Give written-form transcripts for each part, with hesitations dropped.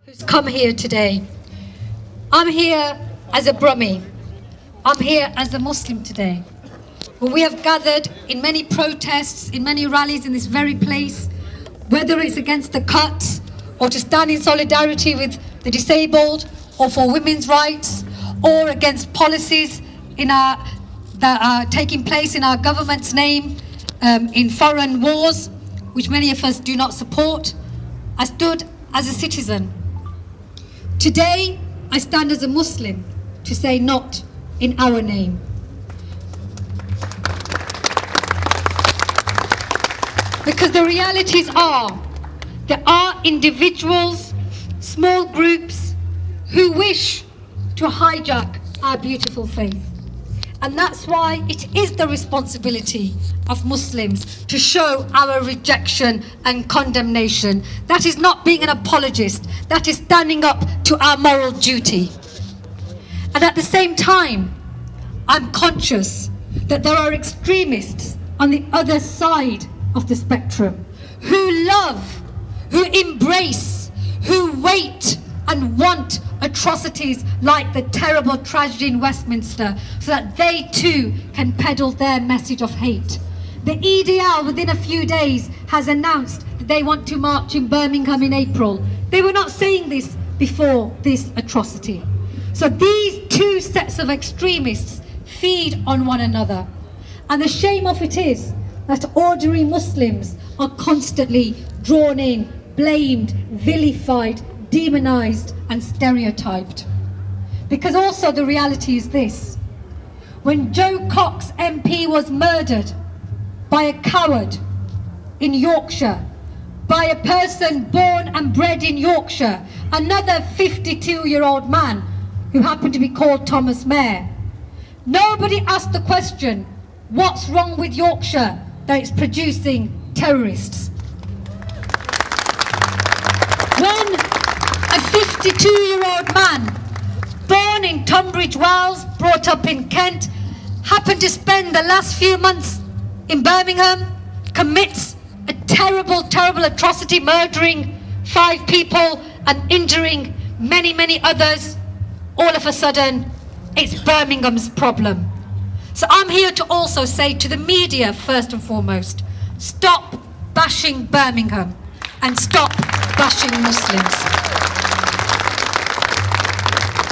who's come here today. I'm here as a Brummy. I'm here as a Muslim today. When we have gathered in many protests, in many rallies in this very place, whether it's against the cuts or to stand in solidarity with the disabled or for women's rights or against policies that are taking place in our government's name in foreign wars, which many of us do not support, I stood as a citizen. Today, I stand as a Muslim to say not in our name. Because the realities are, there are individuals, small groups, who wish to hijack our beautiful faith. And that's why it is the responsibility of Muslims to show our rejection and condemnation. That is not being an apologist, that is standing up to our moral duty. And at the same time, I'm conscious that there are extremists on the other side of the spectrum who love, who embrace, who wait and want atrocities like the terrible tragedy in Westminster so that they too can peddle their message of hate. The EDL within a few days has announced that they want to march in Birmingham in April. They were not saying this before this atrocity. So these two sets of extremists feed on one another. And the shame of it is that ordinary Muslims are constantly drawn in, blamed, vilified, demonized and stereotyped. Because also the reality is this: when Jo Cox MP was murdered by a coward in Yorkshire, by a person born and bred in Yorkshire, another 52-year-old man who happened to be called Thomas Mayer, nobody asked the question, what's wrong with Yorkshire that it's producing terrorists? When a 52-year-old man, born in Tunbridge Wells, brought up in Kent, happened to spend the last few months in Birmingham, commits a terrible, terrible atrocity, murdering 5 people and injuring many, many others, all of a sudden, it's Birmingham's problem. So I'm here to also say to the media, first and foremost, stop bashing Birmingham and stop bashing Muslims.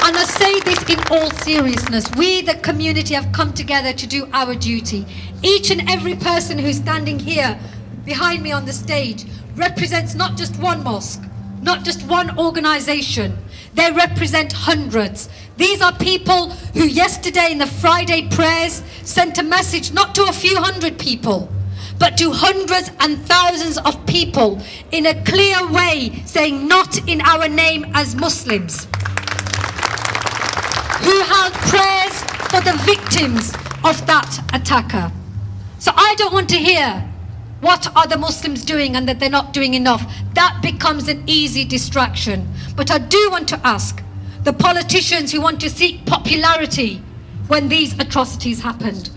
And I say this in all seriousness. We, the community, have come together to do our duty. Each and every person who's standing here behind me on the stage represents not just one mosque, not just one organization. They represent hundreds. These are people who yesterday in the Friday prayers sent a message not to a few hundred people, but to hundreds and thousands of people in a clear way, saying not in our name as Muslims, who held prayers for the victims of that attacker. So I don't want to hear what are the Muslims doing and that they're not doing enough. That becomes an easy distraction. But I do want to ask the politicians who want to seek popularity when these atrocities happened.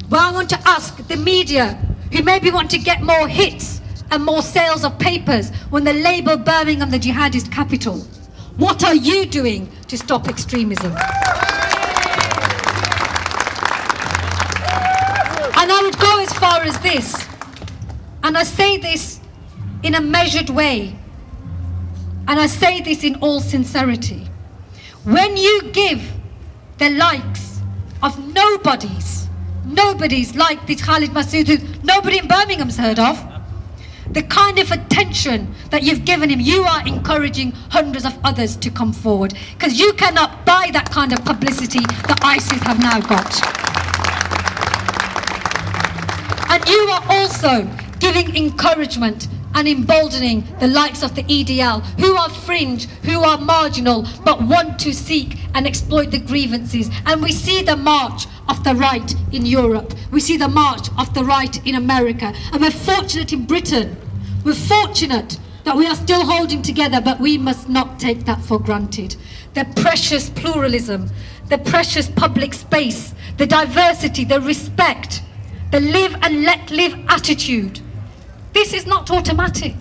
Well, I want to ask the media who maybe want to get more hits and more sales of papers when they label Birmingham the jihadist capital. What are you doing to stop extremism? And I would go as far as this, and I say this in a measured way, and I say this in all sincerity. When you give the likes of nobodies like this Khalid Masood, who nobody in Birmingham's heard of, the kind of attention that you've given him, you are encouraging hundreds of others to come forward, because you cannot buy that kind of publicity that ISIS have now got. And you are also giving encouragement and emboldening the likes of the EDL, who are fringe, who are marginal, but want to seek and exploit the grievances. And we see the march of the right in Europe. We see the march of the right in America. And we're fortunate in Britain. We're fortunate that we are still holding together, but we must not take that for granted. The precious pluralism, the precious public space, the diversity, the respect, the live and let live attitude. This is not automatic.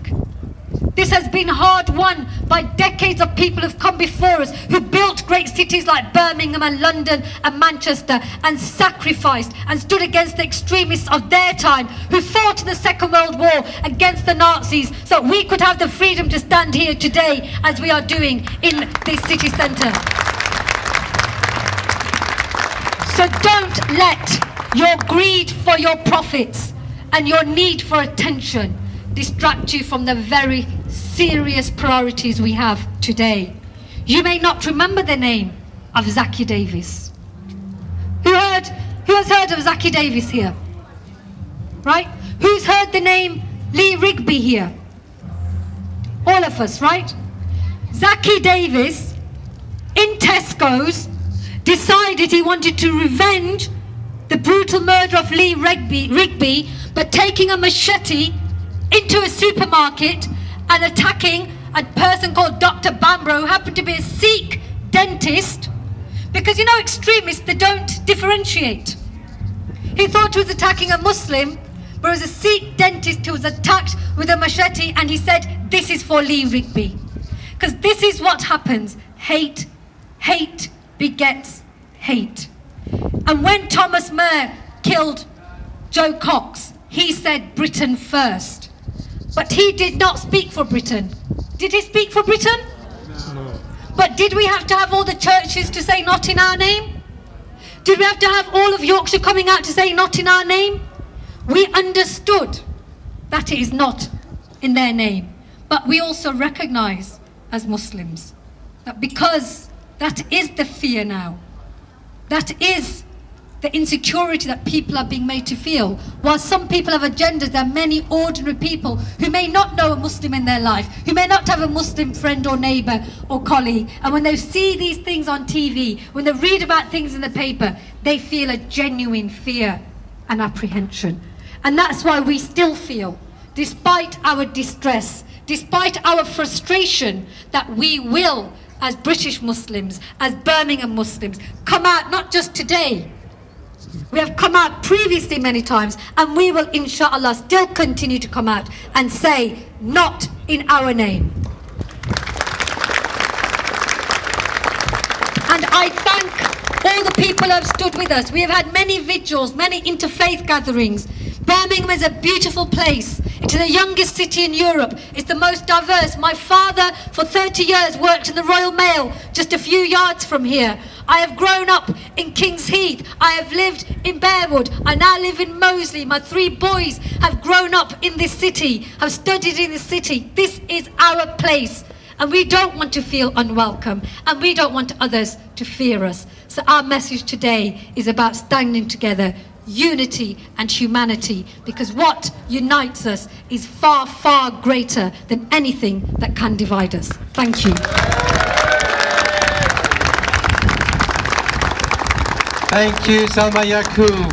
This has been hard won by decades of people who've come before us, who built great cities like Birmingham and London and Manchester, and sacrificed and stood against the extremists of their time, who fought in the Second World War against the Nazis, so that we could have the freedom to stand here today as we are doing in this city centre. So don't let your greed for your profits and your need for attention distract you from the very serious priorities we have today. You may not remember the name of Zaki Davis. Who has heard of Zaki Davis here? Right? Who's heard the name Lee Rigby here? All of us, right? Zaki Davis in Tesco's decided he wanted to revenge the brutal murder of Lee Rigby by taking a machete into a supermarket and attacking a person called Dr. Bambro, who happened to be a Sikh dentist, because you know extremists, they don't differentiate. He thought he was attacking a Muslim, but it was a Sikh dentist who was attacked with a machete, and he said, this is for Lee Rigby. Because this is what happens. Hate begets hate. And when Thomas More killed Joe Cox, he said Britain first. But he did not speak for Britain. Did he speak for Britain? No. But did we have to have all the churches to say not in our name? Did we have to have all of Yorkshire coming out to say not in our name? We understood that it is not in their name. But we also recognise as Muslims that because that is the fear now, that is the insecurity that people are being made to feel. While some people have agendas, there are many ordinary people who may not know a Muslim in their life, who may not have a Muslim friend or neighbour or colleague, and when they see these things on TV, when they read about things in the paper, they feel a genuine fear and apprehension. And that's why we still feel, despite our distress, despite our frustration, that we will, as British Muslims, as Birmingham Muslims, come out not just today. We have come out previously many times, and we will inshallah still continue to come out and say not in our name. And I thank all the people who have stood with us. We have had many vigils, many interfaith gatherings. Birmingham is a beautiful place. It is the youngest city in Europe. It's the most diverse. My father for 30 years worked in the Royal Mail just a few yards from here. I have grown up in King's Heath. I have lived in Bearwood. I now live in Moseley. My 3 boys have grown up in this city, have studied in this city. This is our place. And we don't want to feel unwelcome, and we don't want others to fear us. So our message today is about standing together, unity and humanity, because what unites us is far, far greater than anything that can divide us. Thank you. Thank you, Salma Yaqub.